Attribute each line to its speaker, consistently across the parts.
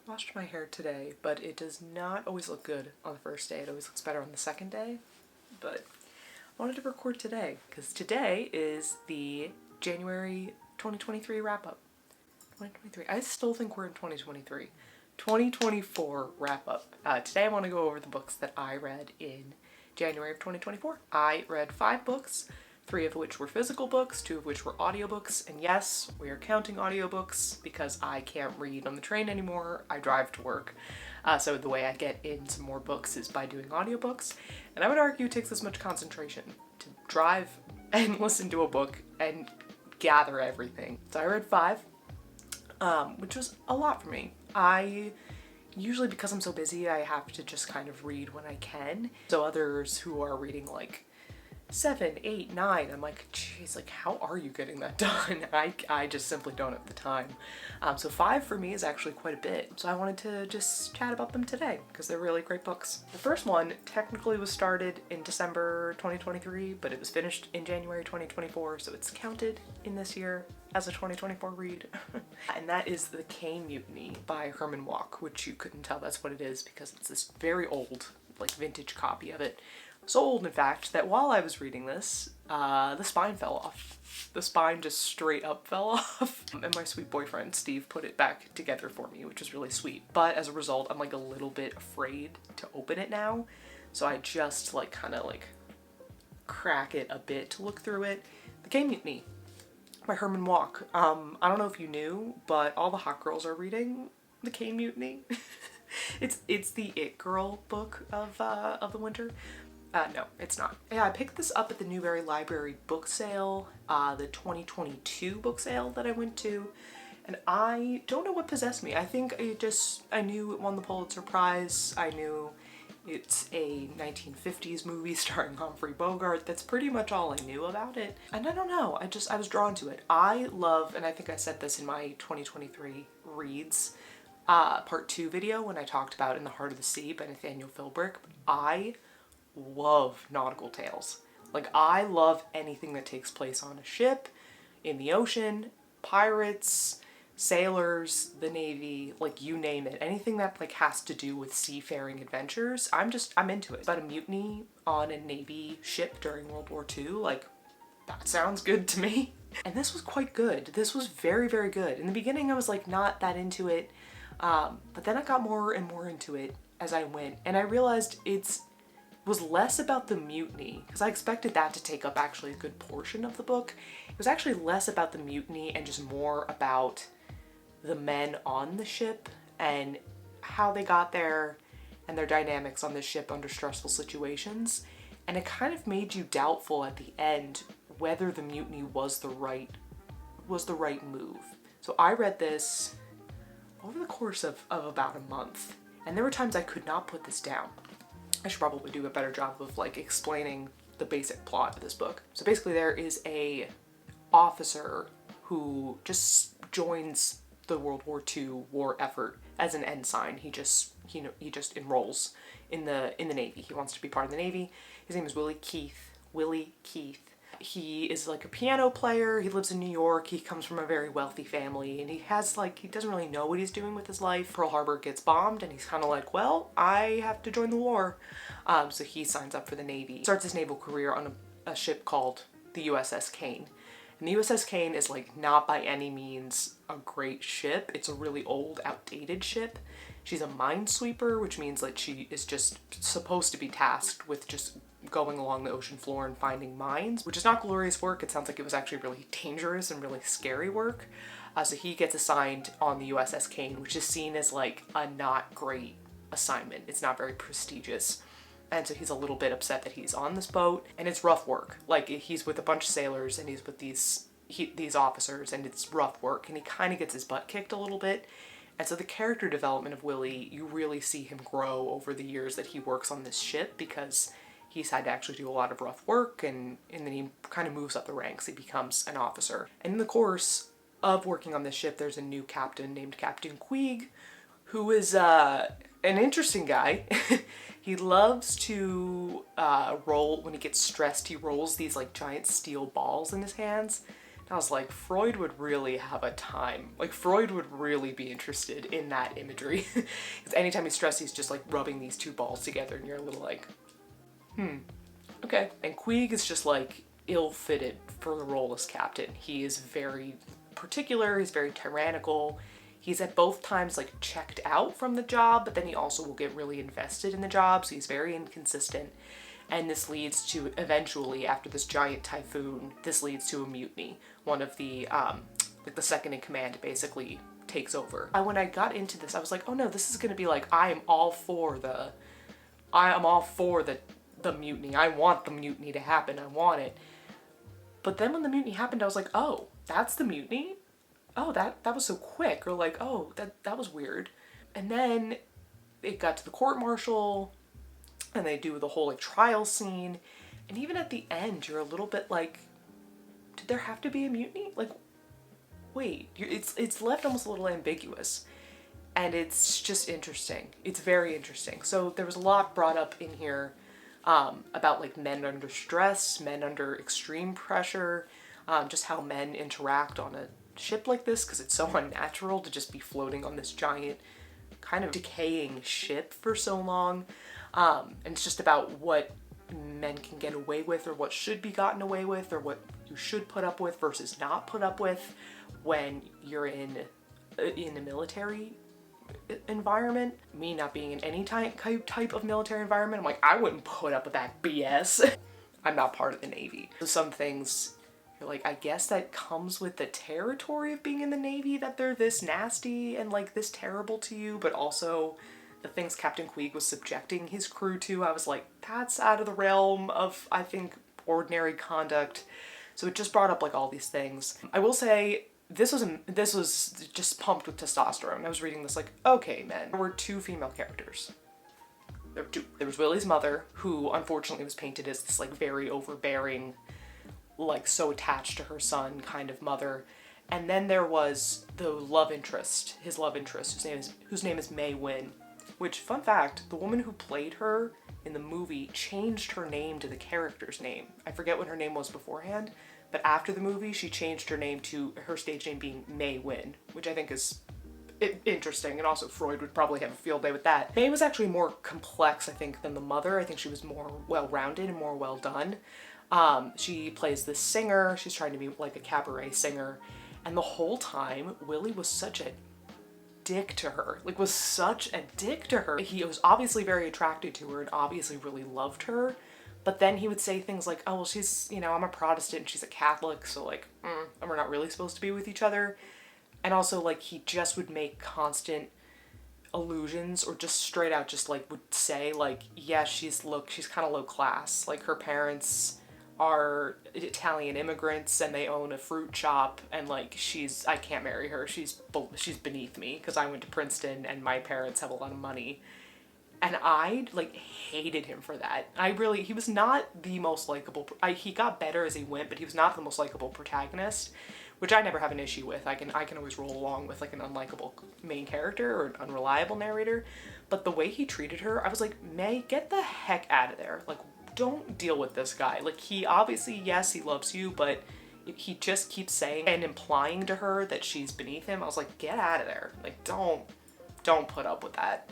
Speaker 1: Washed my hair today, but it does not always look good on the first day. It always looks better on the second day. But I wanted to record today because today is the January 2023 wrap-up. 2023. I still think we're in 2023. 2024 wrap-up. Today I want to go over the books that I read in January of 2024. I read 5 books, 3 of which were physical books, 2 of which were audiobooks, and yes, we are counting audiobooks because I can't read on the train anymore. I drive to work. So the way I get in some more books is by doing audiobooks, and I would argue it takes as much concentration to drive and listen to a book and gather everything. So I read 5, which was a lot for me. I usually, because I'm so busy, I have to just kind of read when I can. So others who are reading like 7, 8, 9, I'm like, geez, like how are you getting that done? I just simply don't have the time. So 5 for me is actually quite a bit. So I wanted to just chat about them today because they're really great books. The first one technically was started in December 2023, but it was finished in January 2024, so it's counted in this year as a 2024 read. And that is The Caine Mutiny by Herman Wouk, which you couldn't tell that's what it is because it's this very old, like vintage copy of it. So old, in fact, that while I was reading this, the spine fell off. The spine just straight up fell off. And my sweet boyfriend, Steve, put it back together for me, which was really sweet. But as a result, I'm like a little bit afraid to open it now. So I just like kind of like crack it a bit to look through it. The Caine Mutiny by Herman Wouk. I don't know if you knew, but all the hot girls are reading The Caine Mutiny. It's the it girl book of the winter. No, it's not. Yeah, I picked this up at the Newberry Library book sale, the 2022 book sale that I went to, and I don't know what possessed me. I think I knew it won the Pulitzer Prize. I knew it's a 1950s movie starring Humphrey Bogart. That's pretty much all I knew about it. And I don't know, I was drawn to it. I love, and I think I said this in my 2023 reads part 2 video when I talked about In the Heart of the Sea by Nathaniel Philbrick. I love nautical tales. Like, I love anything that takes place on a ship, in the ocean, pirates, sailors, the Navy, like you name it. Anything that like has to do with seafaring adventures, I'm into it. But a mutiny on a Navy ship during World War II, like that sounds good to me. And this was quite good. This was very, very good. In the beginning I was like not that into it, but then I got more and more into it as I went, and I realized it was less about the mutiny, because I expected that to take up actually a good portion of the book. It was actually less about the mutiny and just more about the men on the ship and how they got there and their dynamics on the ship under stressful situations. And it kind of made you doubtful at the end whether the mutiny was the right move. So I read this over the course of about a month, and there were times I could not put this down. I should probably do a better job of like explaining the basic plot of this book. So basically there is a officer who just joins the World War II war effort as an ensign. He just enrolls in the Navy. He wants to be part of the Navy. His name is Willie Keith. He is like a piano player. He lives in New York. He comes from a very wealthy family, and he doesn't really know what he's doing with his life. Pearl Harbor gets bombed, and he's kind of like, well, I have to join the war. So he signs up for the Navy. Starts his naval career on a ship called the USS Caine. And the USS Caine is like not by any means a great ship. It's a really old, outdated ship. She's a minesweeper, which means that she is just supposed to be tasked with just going along the ocean floor and finding mines, which is not glorious work. It sounds like it was actually really dangerous and really scary work. So he gets assigned on the USS Caine, which is seen as like a not great assignment. It's not very prestigious. And so he's a little bit upset that he's on this boat, and it's rough work. Like, he's with a bunch of sailors and he's with these officers, and it's rough work, and he kind of gets his butt kicked a little bit. And so the character development of Willie, you really see him grow over the years that he works on this ship, because he's had to actually do a lot of rough work, and then he kind of moves up the ranks. He becomes an officer. And in the course of working on this ship, there's a new captain named Captain Queeg, who is an interesting guy. He loves to roll, when he gets stressed, he rolls these like giant steel balls in his hands And I was like, Freud would really have a time. Like, Freud would really be interested in that imagery. Because anytime he's stressed, he's just like rubbing these two balls together and you're a little like, okay. And Queeg is just like ill-fitted for the role as captain. He is very particular, he's very tyrannical. He's at both times like checked out from the job, but then he also will get really invested in the job, so he's very inconsistent. And this leads to, eventually, after this giant typhoon, this leads to a mutiny. One of the, like the second in command basically takes over. When I got into this, I was like, oh no, this is gonna be like, I am all for the mutiny. I want the mutiny to happen, I want it. But then when the mutiny happened, I was like, oh, that's the mutiny? Oh, that was so quick. Or like, oh, that was weird. And then it got to the court-martial, and they do the whole like trial scene. And even at the end, you're a little bit like, did there have to be a mutiny? Like, wait, it's left almost a little ambiguous. And it's just interesting. It's very interesting. So there was a lot brought up in here about like men under stress, men under extreme pressure, just how men interact on a ship like this, because it's so unnatural to just be floating on this giant kind of decaying ship for so long. And it's just about what men can get away with, or what should be gotten away with, or what you should put up with versus not put up with when you're in a military environment. Me not being in any type of military environment, I'm like, I wouldn't put up with that BS. I'm not part of the Navy. So some things, you're like, I guess that comes with the territory of being in the Navy, that they're this nasty and like this terrible to you, but also the things Captain Queeg was subjecting his crew to, I was like, that's out of the realm of, I think, ordinary conduct. So it just brought up like all these things. I will say, this was just pumped with testosterone. I was reading this like, okay, men. There were two female characters. There were two. There was Willie's mother, who unfortunately was painted as this like very overbearing, like so attached to her son kind of mother. And then there was the love interest, his love interest, whose name is May Wynn. Which, fun fact, the woman who played her in the movie changed her name to the character's name. I forget what her name was beforehand, but after the movie, she changed her name to her stage name being May Wynn, which I think is interesting, and also Freud would probably have a field day with that. May was actually more complex, I think, than the mother. I think she was more well-rounded and more well done. She plays this singer. She's trying to be like a cabaret singer, and the whole time, Willie was such a dick to her. Like, was such a dick to her. He was obviously very attracted to her and obviously really loved her. But then he would say things like, oh, well, she's, you know, I'm a Protestant and she's a Catholic, so like, and we're not really supposed to be with each other. And also, like, he just would make constant allusions, or just straight out just like would say like, yeah, she's kind of low class. Like, her parents are Italian immigrants and they own a fruit shop, and like, I can't marry her. She's beneath me because I went to Princeton and my parents have a lot of money. And I, like, hated him for that. He was not the most likable, he got better as he went, but he was not the most likable protagonist, which I never have an issue with. I can always roll along with, like, an unlikable main character or an unreliable narrator. But the way he treated her, I was like, May, get the heck out of there. Like, don't deal with this guy. Like, he obviously, yes, he loves you, but he just keeps saying and implying to her that she's beneath him. I was like, get out of there. Like, don't put up with that.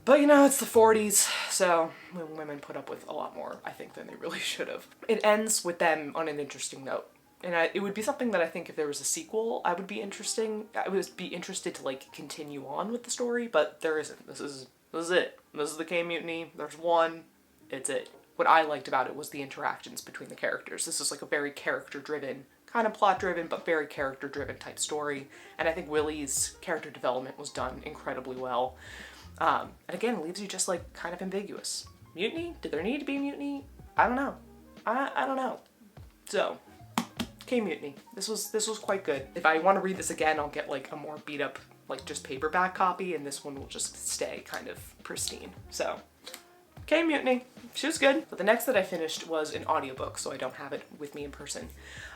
Speaker 1: But, you know, it's the 40s, so women put up with a lot more, I think, than they really should have. It ends with them on an interesting note. And it would be something that I think if there was a sequel, I would be interested to, like, continue on with the story, but there isn't. This is it. This is the Caine Mutiny. There's one. It's it. What I liked about it was the interactions between the characters. This is, like, a very character-driven, kind of plot-driven, but very character-driven type story. And I think Willie's character development was done incredibly well. And again, it leaves you just like kind of ambiguous. Mutiny? Did there need to be a mutiny? I don't know. I don't know. So, Caine Mutiny. This was quite good. If I want to read this again, I'll get like a more beat up, like just paperback copy, and this one will just stay kind of pristine. So, Caine Mutiny. She was good. But the next that I finished was an audiobook, so I don't have it with me in person.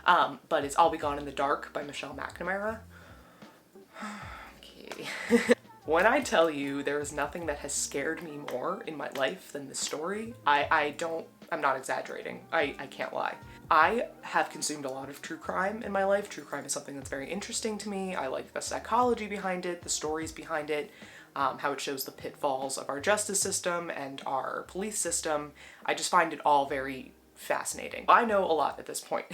Speaker 1: But it's I'll Be Gone in the Dark by McNamara. Okay. When I tell you there is nothing that has scared me more in my life than this story, I'm not exaggerating. I can't lie. I have consumed a lot of true crime in my life. True crime is something that's very interesting to me. I like the psychology behind it, the stories behind it, how it shows the pitfalls of our justice system and our police system. I just find it all very fascinating. I know a lot at this point,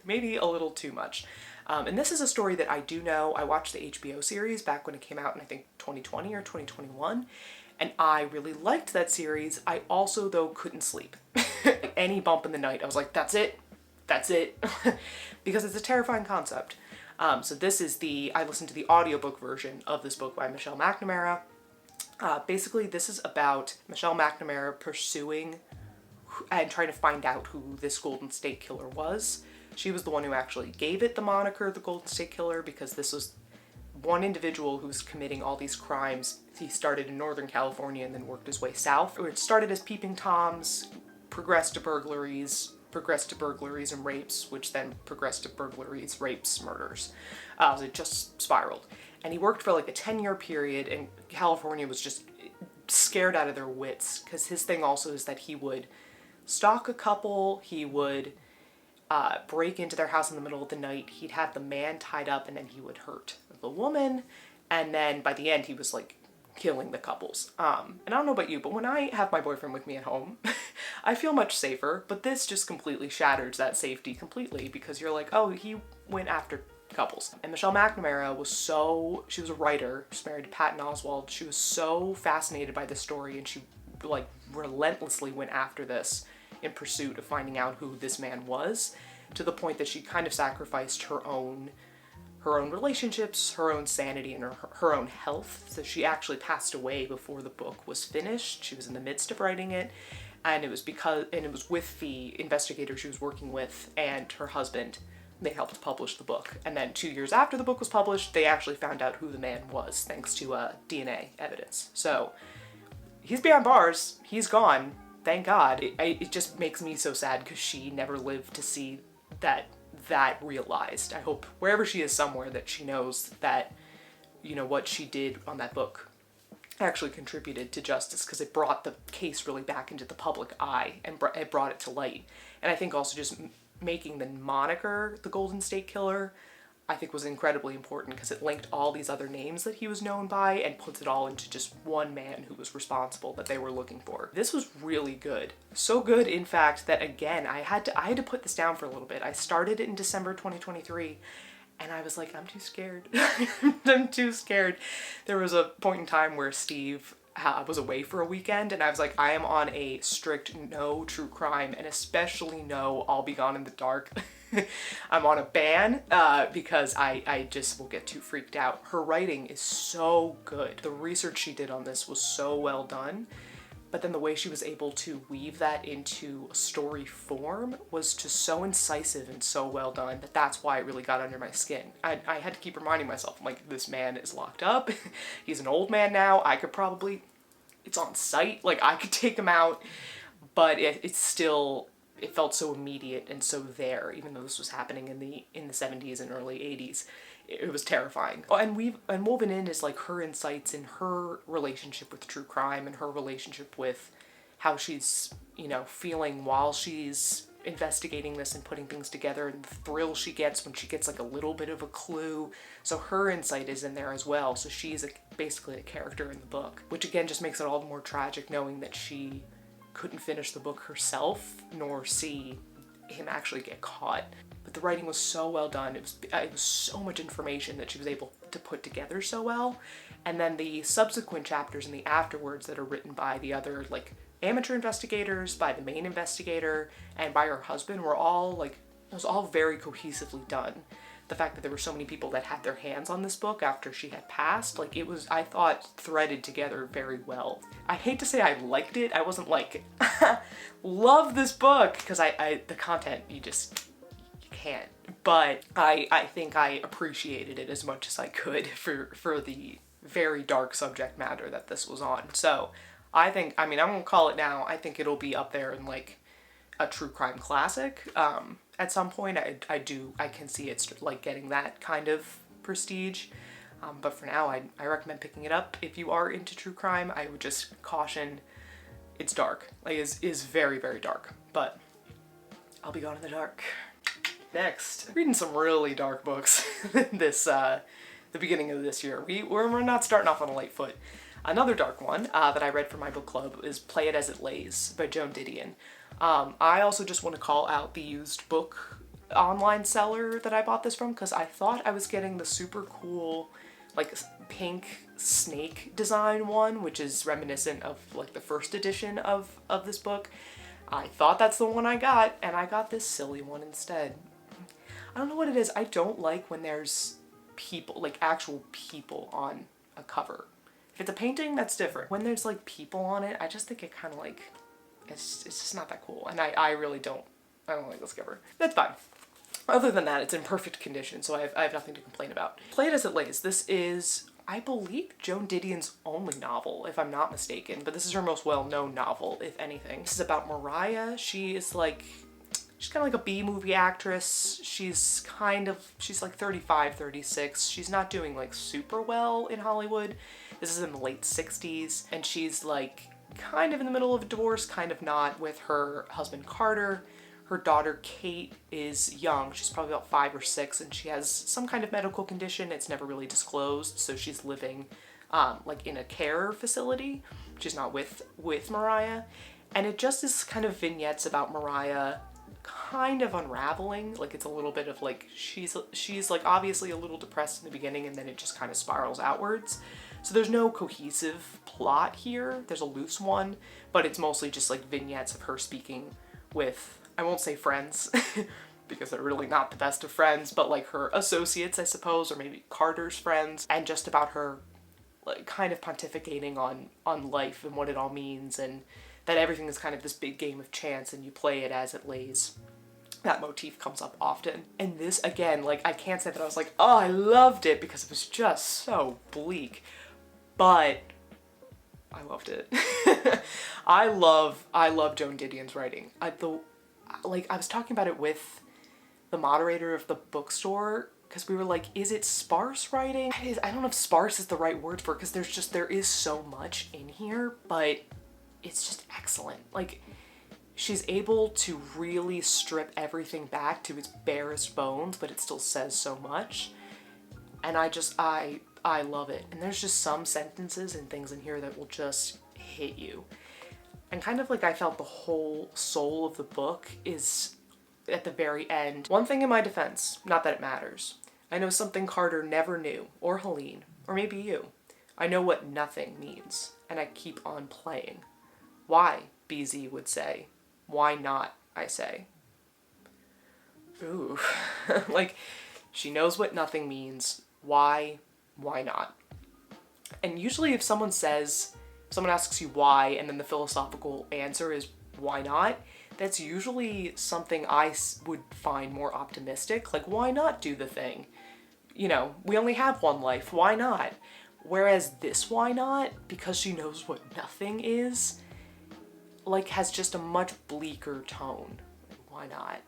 Speaker 1: maybe a little too much. And this is a story that I do know. I watched the HBO series back when it came out in I think 2020 or 2021, and I really liked that series. I also, though, couldn't sleep. Any bump in the night, I was like, that's it, because it's a terrifying concept. So this is I listened to the audiobook version of this book by Michelle McNamara. Basically, this is about Michelle McNamara pursuing and trying to find out who this Golden State Killer was. She was the one who actually gave it the moniker, the Golden State Killer, because this was one individual who's committing all these crimes. He started in Northern California and then worked his way south. It started as peeping toms, progressed to burglaries and rapes, which then progressed to burglaries, rapes, murders. So it just spiraled. And he worked for like a 10-year period, and California was just scared out of their wits, because his thing also is that he would stalk a couple, he would break into their house in the middle of the night, he'd have the man tied up, and then he would hurt the woman, and then by the end he was like killing the couples. And I don't know about you, but when I have my boyfriend with me at home, I feel much safer, but this just completely shatters that safety completely, because you're like, oh, he went after couples. And Michelle McNamara she was a writer, she's married to Patton Oswalt. She was so fascinated by this story, and she like relentlessly went after this in pursuit of finding out who this man was, to the point that she kind of sacrificed her own relationships, her own sanity, and her own health. So she actually passed away before the book was finished. She was in the midst of writing it, and it was with the investigator she was working with and her husband. They helped publish the book. And then 2 years after the book was published, they actually found out who the man was, thanks to DNA evidence. So he's behind bars, he's gone, thank God. It just makes me so sad, because she never lived to see that realized. I hope wherever she is somewhere that she knows that, you know, what she did on that book actually contributed to justice, because it brought the case really back into the public eye and it brought it to light. And I think also just making the moniker the Golden State Killer, I think, was incredibly important, because it linked all these other names that he was known by and puts it all into just one man who was responsible that they were looking for. This was really good. So good, in fact, that again, I had to put this down for a little bit. I started it in December 2023, and I was like, I'm too scared. I'm too scared. There was a point in time where Steve was away for a weekend, and I was like, I am on a strict no true crime, and especially no I'll Be Gone in the Dark. I'm on a ban, because I just will get too freaked out. Her writing is so good. The research she did on this was so well done, but then the way she was able to weave that into a story form was just so incisive and so well done that's why it really got under my skin. I had to keep reminding myself, I'm like, this man is locked up. He's an old man now. I could probably, it's on site, like I could take him out, but it felt so immediate and so there, even though this was happening in the 70s and early 80s. It was terrifying. And woven in is like her insights in her relationship with true crime, and her relationship with how she's, you know, feeling while she's investigating this and putting things together, and the thrill she gets when she gets like a little bit of a clue. So her insight is in there as well. So she's basically a character in the book, which again just makes it all the more tragic, knowing that she couldn't finish the book herself nor see him actually get caught. But the writing was so well done. It was so much information that she was able to put together so well. And then the subsequent chapters and the afterwards that are written by the other like amateur investigators, by the main investigator, and by her husband were all like, it was all very cohesively done. The fact that there were so many people that had their hands on this book after she had passed, like it was, I thought, threaded together very well. I hate to say I liked it. I wasn't like, love this book, because the content, you can't. But I think I appreciated it as much as I could for the very dark subject matter that this was on. So I think, I mean, I'm gonna call it now. I think it'll be up there in like a true crime classic. At some point, I can see it's like getting that kind of prestige. But for now, I recommend picking it up. If you are into true crime, I would just caution, it's dark. Like, is very, very dark. But I'll Be Gone in the Dark. Next, reading some really dark books this, the beginning of this year. We're not starting off on a light foot. Another dark one that I read for my book club is Play It As It Lays by Joan Didion. I also just want to call out the used book online seller that I bought this from, because I thought I was getting the super cool like pink snake design one, which is reminiscent of like the first edition of this book. I thought that's the one I got, and I got this silly one instead. I don't know what it is. I don't like when there's people, like actual people on a cover. If it's a painting, that's different. When there's like people on it, I just think it kind of like, it's just not that cool. And I really don't like this cover. That's fine. Other than that, it's in perfect condition, so I have nothing to complain about. Play It As It Lays. This is, I believe, Joan Didion's only novel, if I'm not mistaken, but this is her most well-known novel, if anything. This is about Mariah. She's kind of like a B-movie actress. She's like 35, 36. She's not doing like super well in Hollywood. This is in the late 60s, and she's like kind of in the middle of a divorce, kind of not, with her husband Carter. Her daughter Kate is young. She's probably about 5 or 6, and she has some kind of medical condition. It's never really disclosed, so she's living like in a care facility. She's not with Mariah. And it just is kind of vignettes about Mariah kind of unraveling. Like, it's a little bit of like, she's like obviously a little depressed in the beginning, and then it just kind of spirals outwards. So there's no cohesive plot here. There's a loose one, but it's mostly just like vignettes of her speaking with, I won't say friends, because they're really not the best of friends, but like her associates, I suppose, or maybe Carter's friends, and just about her like kind of pontificating on life and what it all means, and that everything is kind of this big game of chance and you play it as it lays. That motif comes up often. And this, again, like, I can't say that I was like, oh, I loved it, because it was just so bleak, but I loved it. I love Joan Didion's writing. I was talking about it with the moderator of the bookstore, because we were like, is it sparse writing? I don't know if sparse is the right word for it, because there is so much in here, but it's just excellent. Like, she's able to really strip everything back to its barest bones, but it still says so much. And I love it. And there's just some sentences and things in here that will just hit you. And kind of like I felt the whole soul of the book is at the very end. One thing in my defense, not that it matters. I know something Carter never knew, or Helene, or maybe you. I know what nothing means, and I keep on playing. Why, BZ would say. Why not, I say. Ooh. Like, she knows what nothing means. Why not? And usually if someone asks you why, and then the philosophical answer is why not, that's usually something I would find more optimistic. Like, why not do the thing? You know, we only have one life, why not? Whereas this why not, because she knows what nothing is, like, has just a much bleaker tone. Why not?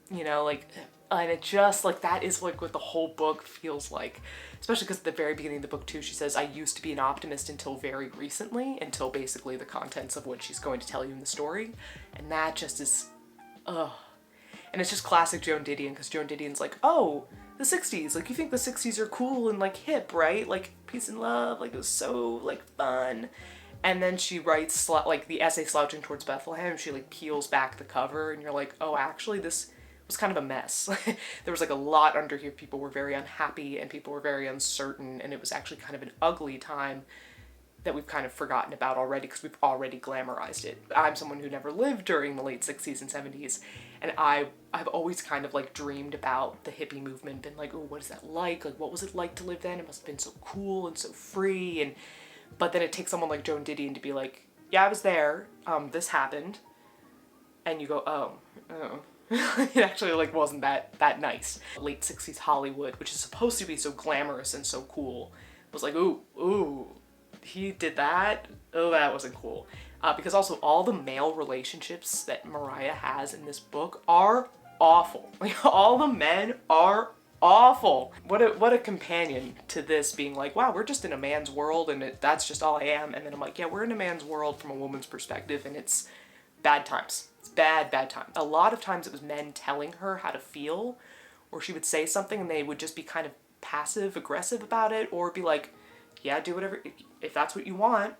Speaker 1: You know, like, and it just, like, that is, like, what the whole book feels like. Especially because at the very beginning of the book, too, she says, I used to be an optimist until very recently, until basically the contents of what she's going to tell you in the story. And that just is, ugh. And it's just classic Joan Didion, because Joan Didion's like, oh, the 60s, like, you think the 60s are cool and, like, hip, right? Like, peace and love, like, it was so, like, fun. And then she writes, like, the essay Slouching Towards Bethlehem, she, like, peels back the cover, and you're like, oh, actually, this was kind of a mess. There was, like, a lot under here. People were very unhappy, and people were very uncertain, and it was actually kind of an ugly time that we've kind of forgotten about already, because we've already glamorized it. I'm someone who never lived during the late 60s and 70s, and I've always kind of, like, dreamed about the hippie movement, been like, oh, what is that like? Like, what was it like to live then? It must have been so cool and so free, and but then it takes someone like Joan Didion to be like, yeah, I was there, this happened, and you go, oh. It actually, like, wasn't that nice. Late 60s Hollywood, which is supposed to be so glamorous and so cool, was like, ooh, he did that? Oh, that wasn't cool. Because also all the male relationships that Mariah has in this book are awful. Like, all the men are awful. What a companion to this being like, wow, we're just in a man's world and that's just all I am. And then I'm like, yeah, we're in a man's world from a woman's perspective, and it's bad times. It's bad times. A lot of times it was men telling her how to feel, or she would say something and they would just be kind of passive aggressive about it, or be like, yeah, do whatever, if that's what you want,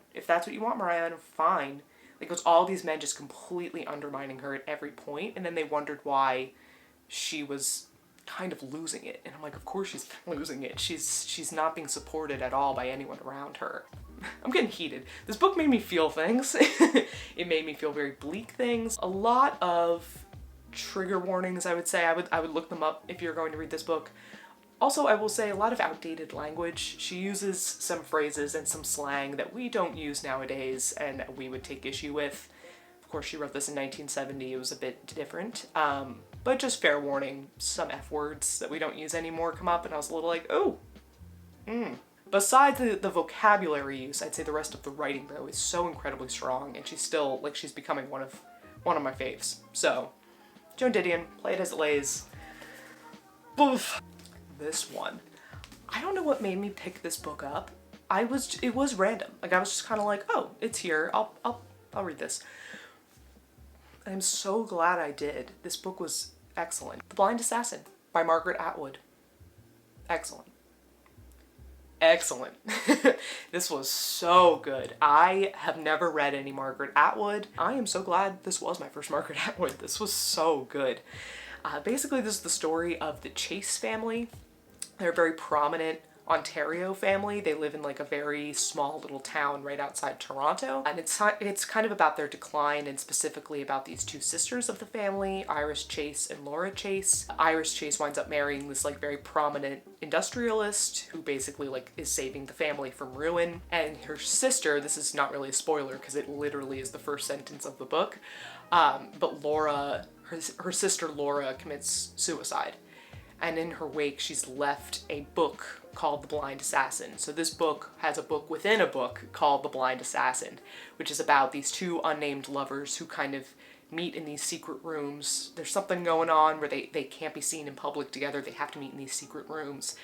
Speaker 1: Mariah, fine. Like, it was all these men just completely undermining her at every point, and then they wondered why she was kind of losing it. And I'm like, of course she's losing it. She's not being supported at all by anyone around her. I'm getting heated. This book made me feel things. It made me feel very bleak things. A lot of trigger warnings, I would say. I would look them up if you're going to read this book. Also, I will say a lot of outdated language. She uses some phrases and some slang that we don't use nowadays and we would take issue with. Of course, she wrote this in 1970. It was a bit different. But just fair warning, some F words that we don't use anymore come up, and I was a little like, oh. Besides the vocabulary use, I'd say the rest of the writing, though, is so incredibly strong, and she's still, like, she's becoming one of my faves. So, Joan Didion, play it as it lays. Oof. This one. I don't know what made me pick this book up. It was random. Like, I was just kind of like, oh, it's here. I'll read this. I'm so glad I did. This book was excellent. The Blind Assassin by Margaret Atwood. Excellent. Excellent. This was so good. I have never read any Margaret Atwood. I am so glad this was my first Margaret Atwood. This was so good. Basically, this is the story of the Chase family. They're a very prominent Ontario family. They live in like a very small little town right outside Toronto. And it's kind of about their decline, and specifically about these two sisters of the family, Iris Chase and Laura Chase. Iris Chase winds up marrying this like very prominent industrialist who basically like is saving the family from ruin. And her sister, this is not really a spoiler because it literally is the first sentence of the book, but Laura, her sister Laura commits suicide. And in her wake, she's left a book called The Blind Assassin. So this book has a book within a book called The Blind Assassin, which is about these two unnamed lovers who kind of meet in these secret rooms. There's something going on where they can't be seen in public together. They have to meet in these secret rooms.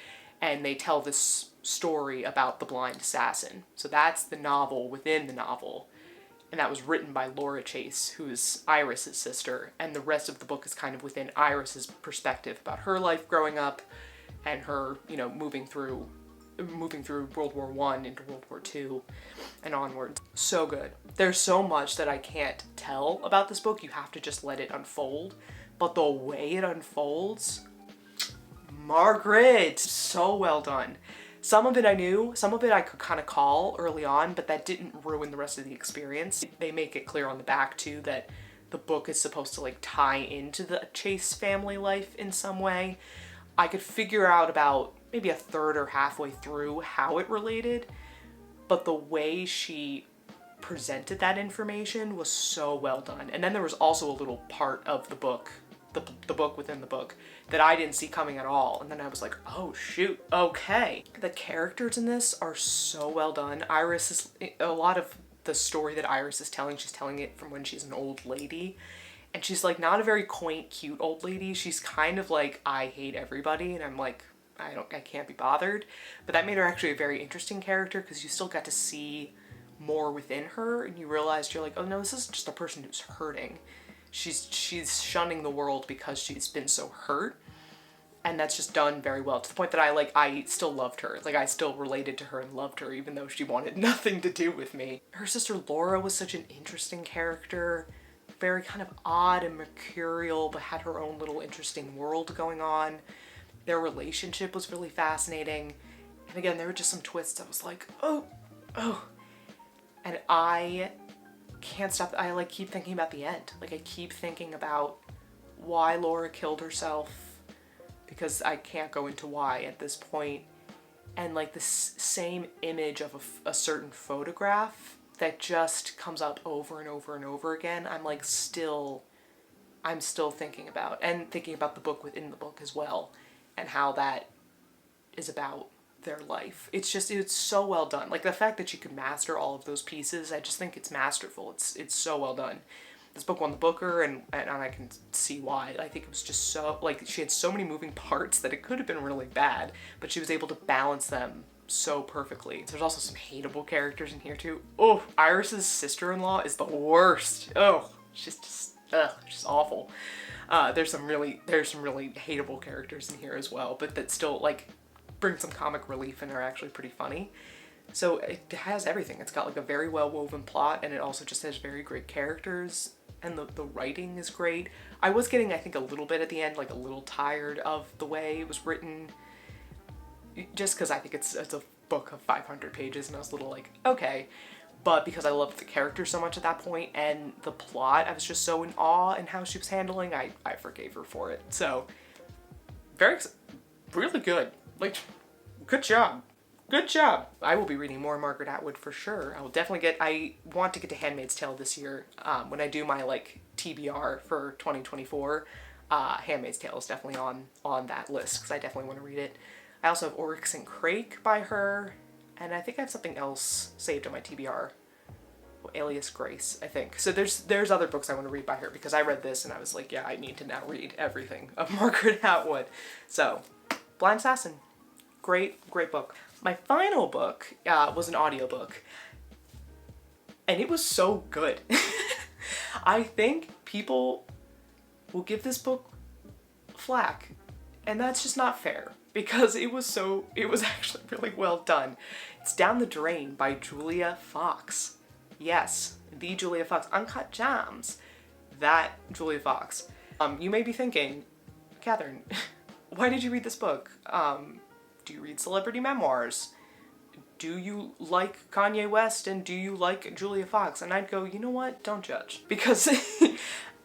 Speaker 1: And they tell this story about the blind assassin. So that's the novel within the novel. And that was written by Laura Chase, who's Iris's sister, and the rest of the book is kind of within Iris's perspective about her life growing up and her, you know, moving through World War I into World War II and onwards. So good. There's so much that I can't tell about this book. You have to just let it unfold. But the way it unfolds, Margaret, so well done. Some of it I knew, some of it I could kind of call early on, but that didn't ruin the rest of the experience. They make it clear on the back too that the book is supposed to like tie into the Chase family life in some way. I could figure out about maybe a third or halfway through how it related, but the way she presented that information was so well done. And then there was also a little part of the book, the book within the book, that I didn't see coming at all. And then I was like, oh shoot, okay. The characters in this are so well done. Iris is, a lot of the story that Iris is telling, she's telling it from when she's an old lady. And she's like not a very quaint, cute old lady. She's kind of like, I hate everybody. And I'm like, I can't be bothered. But that made her actually a very interesting character because you still got to see more within her. And you realized, you're like, oh no, this is just a person who's hurting. She's shunning the world because she's been so hurt, and that's just done very well, to the point that I still loved her. Like, I still related to her and loved her, even though she wanted nothing to do with me. Her sister Laura was such an interesting character, very kind of odd and mercurial, but had her own little interesting world going on. Their relationship was really fascinating, and again, there were just some twists. I was like, oh, and I can't stop. I like keep thinking about the end. Like, I keep thinking about why Laura killed herself, because I can't go into why at this point. And like this same image of a certain photograph that just comes up over and over and over again. I'm still thinking about, and thinking about the book within the book as well, and how that is about their life. It's so well done. Like, the fact that she could master all of those pieces, I just think it's masterful. It's so well done. This book won the Booker, and I can see why. I think it was just so, like, she had so many moving parts that it could have been really bad, but she was able to balance them so perfectly. There's also some hateable characters in here too. Oh, Iris's sister-in-law is the worst. Oh, She's awful. There's some really hateable characters in here as well, but that still like bring some comic relief and are actually pretty funny. So it has everything. It's got like a very well woven plot, and it also just has very great characters, and the writing is great. I was getting, I think, a little bit at the end, like a little tired of the way it was written, just because I think it's a book of 500 pages, and I was a little like, okay. But because I loved the character so much at that point and the plot, I was just so in awe in how she was handling, I forgave her for it. So, really good. Like, good job. Good job. I will be reading more Margaret Atwood for sure. I want to get to Handmaid's Tale this year. When I do my, like, TBR for 2024, Handmaid's Tale is definitely on that list, because I definitely want to read it. I also have Oryx and Crake by her. And I think I have something else saved on my TBR. Alias Grace, I think. So there's other books I want to read by her, because I read this and I was like, yeah, I need to now read everything of Margaret Atwood. So, Blind Assassin. Great book. My final book was an audiobook. And it was so good. I think people will give this book flack. And that's just not fair, because it was actually really well done. It's Down the Drain by Julia Fox. Yes, the Julia Fox. Uncut Gems. That Julia Fox. You may be thinking, Catherine, why did you read this book? Do you read celebrity memoirs? Do you like Kanye West, and do you like Julia Fox? And I'd go, you know what? Don't judge. Because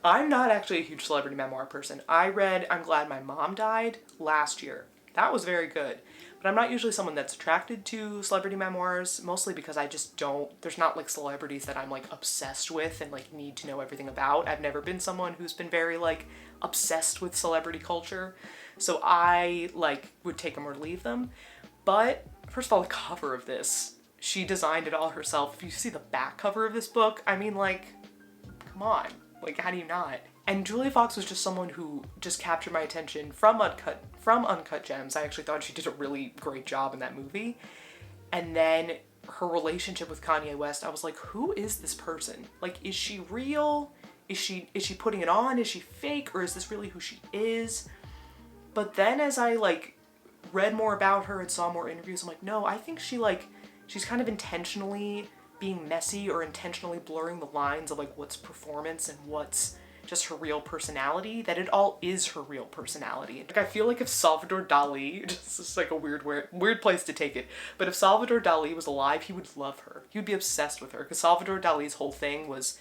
Speaker 1: I'm not actually a huge celebrity memoir person. I read I'm Glad My Mom Died last year. That was very good. But I'm not usually someone that's attracted to celebrity memoirs, mostly because I just there's not like celebrities that I'm like obsessed with and like need to know everything about. I've never been someone who's been very like obsessed with celebrity culture. So I like would take them or leave them. But first of all, the cover of this, she designed it all herself. If you see the back cover of this book, I mean, like, come on. Like, how do you not? And Julia Fox was just someone who just captured my attention from Uncut Gems. I actually thought she did a really great job in that movie. And then her relationship with Kanye West, I was like, who is this person? Like, is she real? Is she putting it on? Is she fake? Or is this really who she is? But then as I, like, read more about her and saw more interviews, I'm like, no, I think she's kind of intentionally being messy or intentionally blurring the lines of like what's performance and what's just her real personality, that it all is her real personality. Like, I feel like if Salvador Dali, this is like a weird place to take it, but if Salvador Dali was alive, he would love her. He would be obsessed with her, because Salvador Dali's whole thing was,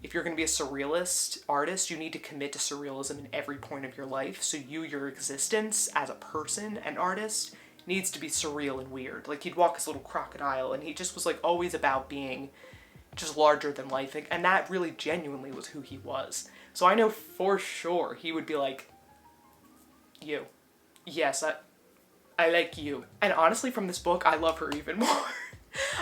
Speaker 1: if you're going to be a surrealist artist, you need to commit to surrealism in every point of your life. So your existence as a person and artist needs to be surreal and weird. Like, he'd walk his little crocodile, and he just was like always about being just larger than life. And that really genuinely was who he was. So I know for sure he would be like, you. Yes, I like you. And honestly, from this book, I love her even more.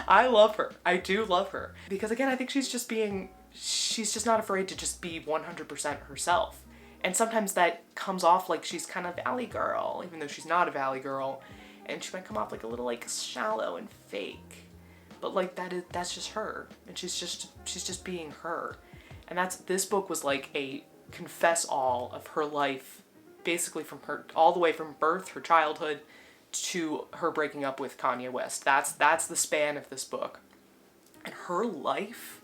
Speaker 1: I love her. I do love her. Because again, I think she's just not afraid to just be 100% herself. And sometimes that comes off like she's kind of Valley Girl, even though she's not a Valley Girl. And she might come off like a little like shallow and fake. But like that's just her. And she's just being her. And this book was like a confess all of her life, basically from her, all the way from birth, her childhood, to her breaking up with Kanye West. That's the span of this book. And her life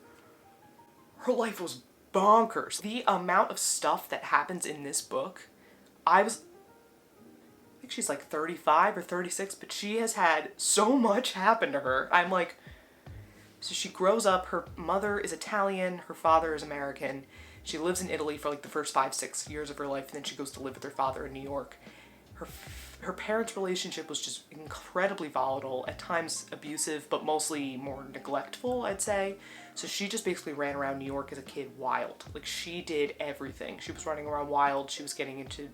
Speaker 1: was bonkers. The amount of stuff that happens in this book, I think she's like 35 or 36, but she has had so much happen to her. I'm like, so she grows up, her mother is Italian, her father is American. She lives in Italy for like the first 5-6 years of her life, and then she goes to live with her father in New York. Her parents' relationship was just incredibly volatile, at times abusive, but mostly more neglectful, I'd say. So she just basically ran around New York as a kid wild. Like, she did everything. She was running around wild. She was getting into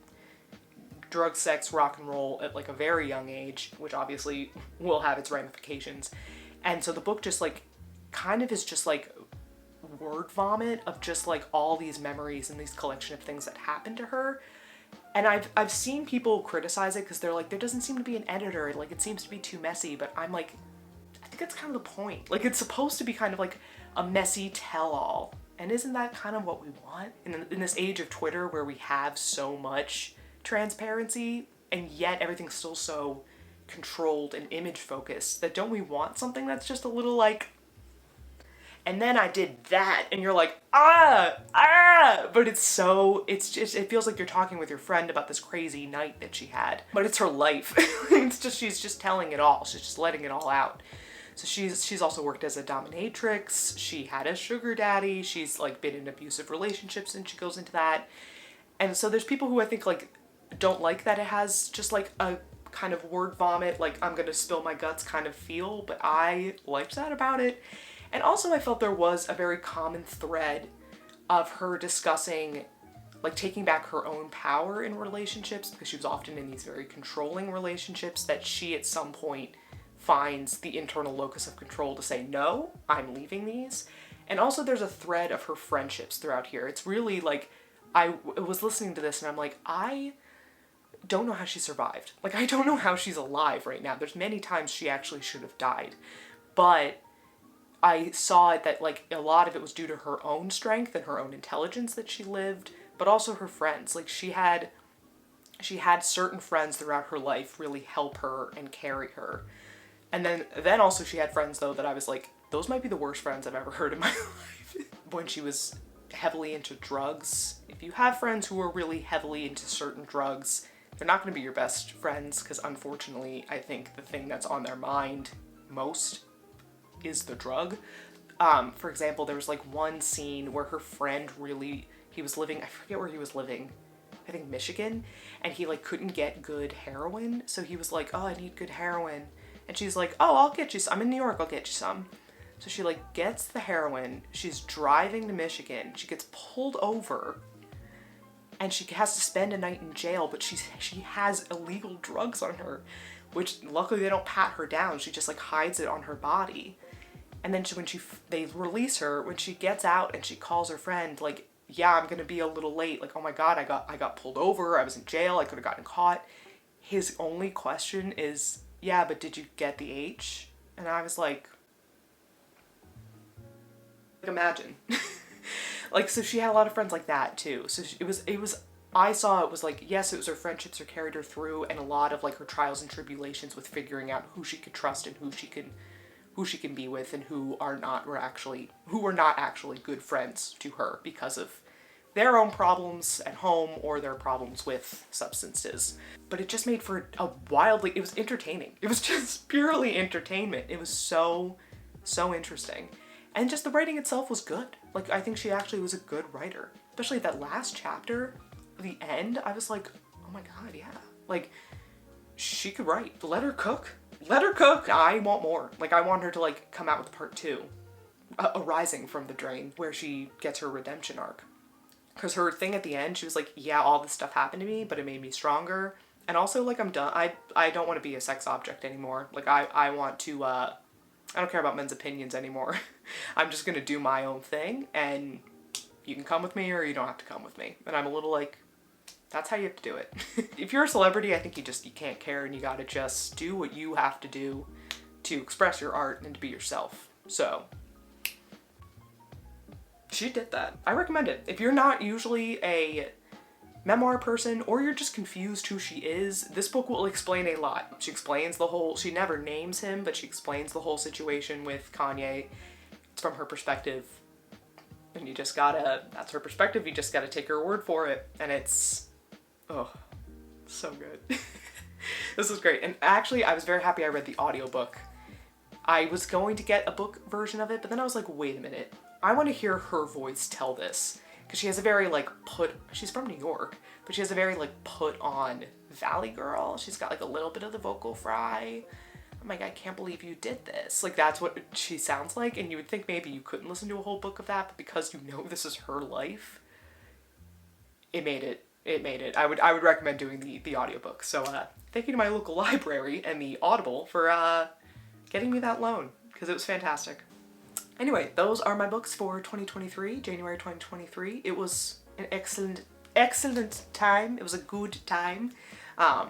Speaker 1: drug, sex, rock and roll at like a very young age, which obviously will have its ramifications. And so the book just like kind of is just like word vomit of just like all these memories and these collection of things that happened to her. And I've seen people criticize it because they're like, there doesn't seem to be an editor, like it seems to be too messy, but I'm like, I think that's kind of the point. Like, it's supposed to be kind of like a messy tell-all, And isn't that kind of what we want? In this age of Twitter where we have so much transparency and yet everything's still so controlled and image focused, that don't we want something that's just a little like, and then I did that, and you're like, but it feels like you're talking with your friend about this crazy night that she had, but it's her life. She's just telling it all. She's just letting it all out. So she's also worked as a dominatrix. She had a sugar daddy. She's like been in abusive relationships, and she goes into that. And so there's people who I think like don't like that it has just like a kind of word vomit, like I'm gonna spill my guts kind of feel, but I liked that about it. And also I felt there was a very common thread of her discussing like taking back her own power in relationships, because she was often in these very controlling relationships, that she at some point finds the internal locus of control to say, no, I'm leaving these. And also there's a thread of her friendships throughout here. It's really like, I was listening to this and I'm like, I don't know how she survived. Like, I don't know how she's alive right now. There's many times she actually should have died. But I saw it that, like, a lot of it was due to her own strength and her own intelligence that she lived, but also her friends. Like, she had certain friends throughout her life really help her and carry her. And then also she had friends, though, that I was like, those might be the worst friends I've ever heard in my life. When she was heavily into drugs. If you have friends who are really heavily into certain drugs, they're not going to be your best friends, because unfortunately, I think the thing that's on their mind most is the drug. For example, there was like one scene where her friend he was living, I forget where he was living, I think Michigan, and he like couldn't get good heroin, so he was like, oh, I need good heroin. And she's like, oh, I'll get you some. I'm in New York, I'll get you some. So she like gets the heroin, she's driving to Michigan, she gets pulled over, and she has to spend a night in jail, but she has illegal drugs on her, which luckily they don't pat her down, she just like hides it on her body. And then they release her, when she gets out and she calls her friend, like, yeah, I'm gonna be a little late, like, oh my god, I got pulled over, I was in jail, I could have gotten caught. His only question is, yeah, but did you get the H? And I was like, imagine. Like, so she had a lot of friends like that too. So I saw it was like, yes, it was her friendships that carried her through, and a lot of like her trials and tribulations with figuring out who she could trust and who she can be with, and who were not actually good friends to her because of their own problems at home or their problems with substances. But it just made for it was entertaining. It was just purely entertainment. It was so interesting. And just the writing itself was good. Like, I think she actually was a good writer. Especially that last chapter, the end, I was like, oh my god, yeah. Like, she could write. Let her cook. Let her cook. I want more. Like, I want her to, like, come out with part 2. A Rising from the Drain, where she gets her redemption arc. Because her thing at the end, she was like, yeah, all this stuff happened to me, but it made me stronger. And also, like, I'm done. I don't want to be a sex object anymore. Like, I want to, I don't care about men's opinions anymore. I'm just gonna do my own thing, and you can come with me or you don't have to come with me. And I'm a little like, that's how you have to do it. If you're a celebrity, I think you can't care, and you gotta just do what you have to do to express your art and to be yourself. So, she did that. I recommend it. If you're not usually a memoir person, or you're just confused who she is, this book will explain a lot. She explains she never names him, but she explains the whole situation with Kanye. It's from her perspective, and that's her perspective, you just gotta take her word for it, and it's, oh, so good. This was great, and actually I was very happy I read the audiobook. I was going to get a book version of it, but then I was like, wait a minute, I want to hear her voice tell this. Because she has a very, like, she's from New York, but she has a very, like, put-on Valley girl. She's got, like, a little bit of the vocal fry. I'm like, I can't believe you did this. Like, that's what she sounds like, and you would think maybe you couldn't listen to a whole book of that, but because you know this is her life, it made it. I would recommend doing the audiobook. So, thank you to my local library and the Audible for, getting me that loan, because it was fantastic. Anyway, those are my books for 2023, January 2023. It was an excellent time. It was a good time. It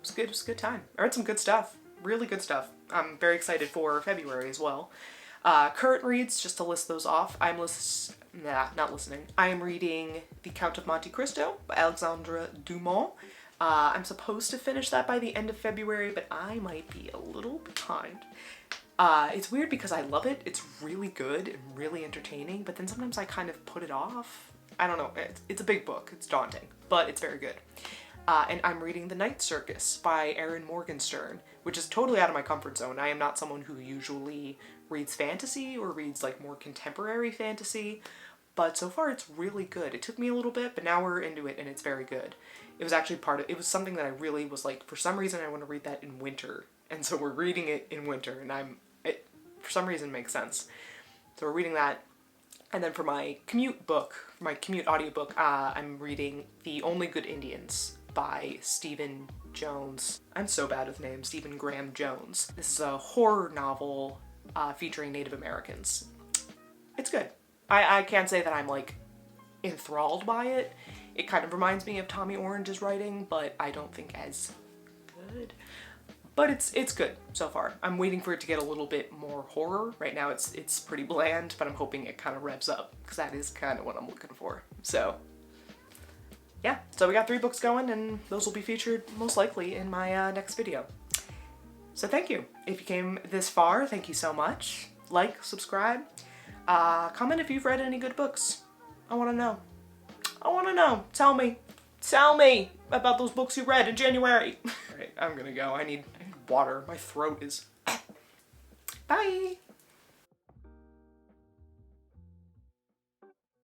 Speaker 1: was good. It was a good time. I read some good stuff. Really good stuff. I'm very excited for February as well. Current reads, just to list those off, I am reading The Count of Monte Cristo by Alexandre Dumas. I'm supposed to finish that by the end of February, but I might be a little behind. It's weird because I love it. It's really good and really entertaining, but then sometimes I kind of put it off. I don't know. It's a big book. It's daunting, but it's very good. And I'm reading The Night Circus by Erin Morgenstern, which is totally out of my comfort zone. I am not someone who usually reads fantasy or reads like more contemporary fantasy, but so far it's really good. It took me a little bit, but now we're into it and it's very good. It was actually it was something that I really was like, for some reason I want to read that in winter. And so we're reading it in winter, and it for some reason makes sense. So we're reading that. And then for my commute audiobook, I'm reading The Only Good Indians by Stephen Jones. I'm so bad with names. Stephen Graham Jones. This is a horror novel featuring Native Americans. It's good. I can't say that I'm like enthralled by it. It kind of reminds me of Tommy Orange's writing, but I don't think as good. But it's good so far. I'm waiting for it to get a little bit more horror. Right now it's pretty bland, but I'm hoping it kind of revs up, because that is kind of what I'm looking for. So yeah, so we got 3 books going, and those will be featured most likely in my next video. So thank you. If you came this far, thank you so much. Like, subscribe, comment if you've read any good books. I want to know. I want to know. Tell me about those books you read in January. All right, I'm gonna go. I need water. My throat is... Bye!